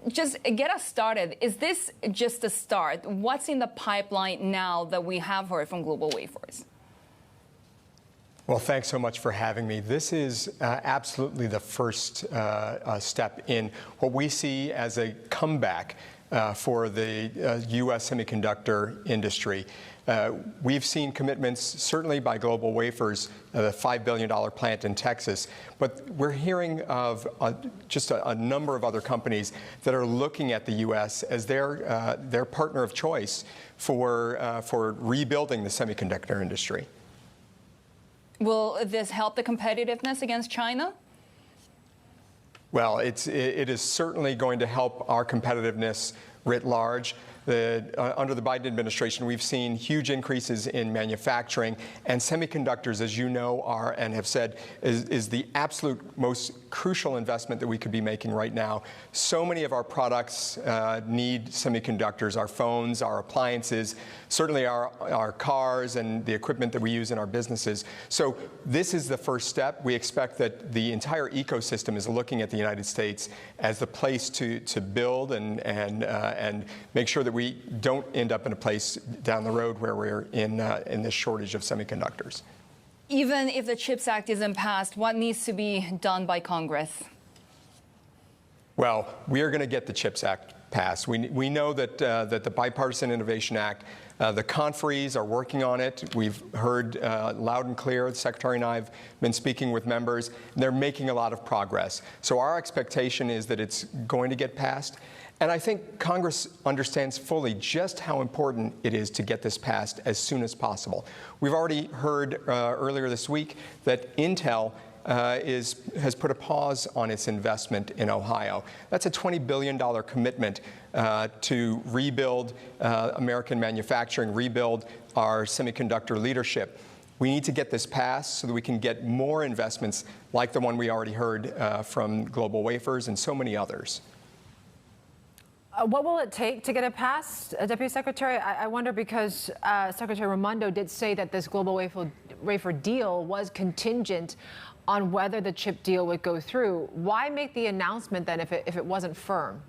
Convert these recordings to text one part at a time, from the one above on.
just get us started. Is this just a start? What's in the pipeline now that we have heard from GlobalWafers? Well, thanks so much for having me. This is absolutely the first step in what we see as a comeback for the U.S. semiconductor industry. We've seen commitments, certainly by GlobalWafers, the $5 billion plant in Texas, but we're hearing of just a number of other companies that are looking at the U.S. as their partner of choice for rebuilding the semiconductor industry. Will this help the competitiveness against China? Well, it is certainly going to help our competitiveness writ large. Under the Biden administration, we've seen huge increases in manufacturing, and semiconductors, as you know, are and have said, is the absolute most crucial investment that we could be making right now. So many of our products need semiconductors, our phones, our appliances, certainly our cars and the equipment that we use in our businesses. So this is the first step. We expect that the entire ecosystem is looking at the United States as the place to build and make sure that we don't end up in a place down the road where we're in this shortage of semiconductors. Even if the CHIPS Act isn't passed, what needs to be done by Congress? Well, we are going to get the CHIPS Act passed. We know that the Bipartisan Innovation Act, the conferees are working on it. We've heard loud and clear. The Secretary and I have been speaking with members, and they're making a lot of progress. So our expectation is that it's going to get passed. And I think Congress understands fully just how important it is to get this passed as soon as possible. We've already heard earlier this week that Intel has put a pause on its investment in Ohio. That's a $20 billion commitment to rebuild American manufacturing, rebuild our semiconductor leadership. We need to get this passed so that we can get more investments like the one we already heard from GlobalWafers and so many others. What will it take to get it passed, Deputy Secretary? I wonder because Secretary Raimondo did say that this GlobalWafers deal was contingent on whether the chip deal would go through. Why make the announcement then if it wasn't firm?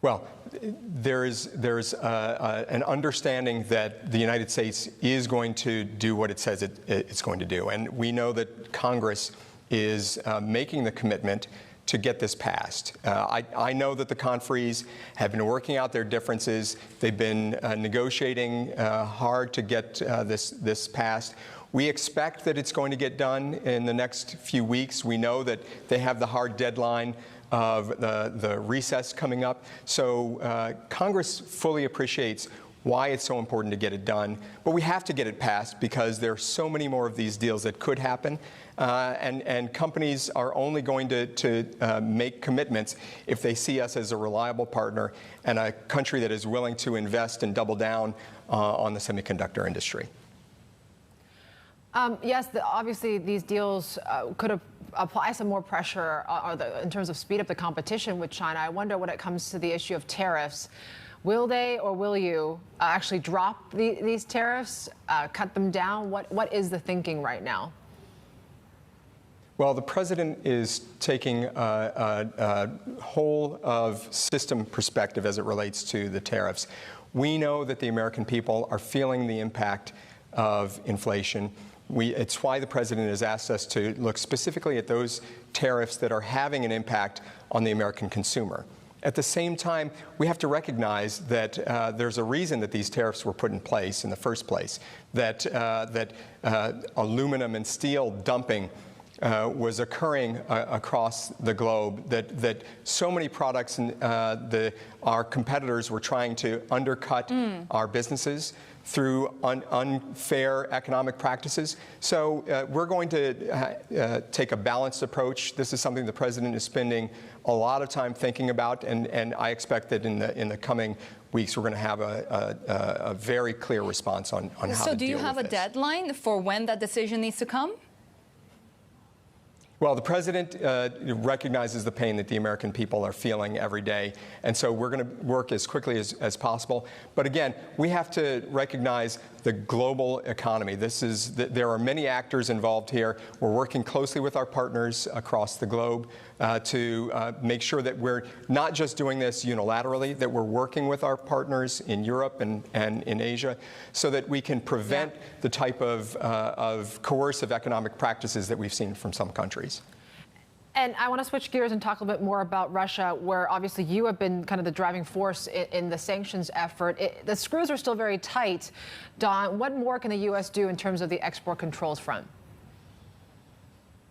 Well, there's an understanding that the United States is going to do what it says it's going to do. And we know that Congress is making the commitment to get this passed. I know that the conferees have been working out their differences. They've been negotiating hard to get this passed. We expect that it's going to get done in the next few weeks. We know that they have the hard deadline of the recess coming up. So Congress fully appreciates why it's so important to get it done. But we have to get it passed because there are so many more of these deals that could happen. And companies are only going to make commitments if they see us as a reliable partner and a country that is willing to invest and double down on the semiconductor industry. Yes, obviously these deals could apply some more pressure in terms of speed up the competition with China. I wonder when it comes to the issue of tariffs. Will they or will you actually drop these tariffs, cut them down? What is the thinking right now? Well, the president is taking a whole of system perspective as it relates to the tariffs. We know that the American people are feeling the impact of inflation. It's why the president has asked us to look specifically at those tariffs that are having an impact on the American consumer. At the same time, we have to recognize that there's a reason that these tariffs were put in place in the first place, that aluminum and steel dumping was occurring across the globe, that so many products our competitors were trying to undercut our businesses through unfair economic practices. So we're going to take a balanced approach. This is something the president is spending a lot of time thinking about, and I expect that in the coming weeks we're going to have a very clear response on how to deal with this. So do you have a deadline for when that decision needs to come? Well, the president recognizes the pain that the American people are feeling every day, and so we're going to work as quickly as possible. But again, we have to recognize the global economy. There are many actors involved here. We're working closely with our partners across the globe to make sure that we're not just doing this unilaterally, that we're working with our partners in Europe and in Asia so that we can prevent the type of coercive economic practices that we've seen from some countries. And I want to switch gears and talk a little bit more about Russia, where obviously you have been kind of the driving force in the sanctions effort. The screws are still very tight. Don, what more can the U.S. do in terms of the export controls front?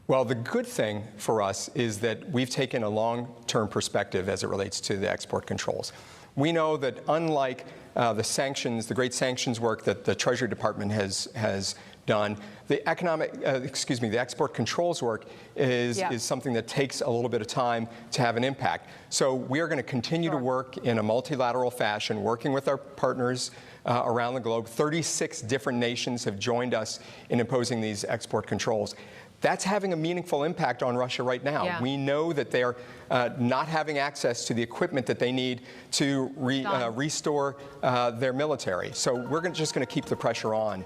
Well, the good thing for us is that we've taken a long-term perspective as it relates to the export controls. We know that unlike the sanctions, the great sanctions work that the Treasury Department has done, the export controls work is something that takes a little bit of time to have an impact. So we are going to continue to work in a multilateral fashion, working with our partners around the globe. 36 different nations have joined us in imposing these export controls. That's having a meaningful impact on Russia right now. Yeah. We know that they are not having access to the equipment that they need to restore their military. So we're just going to keep the pressure on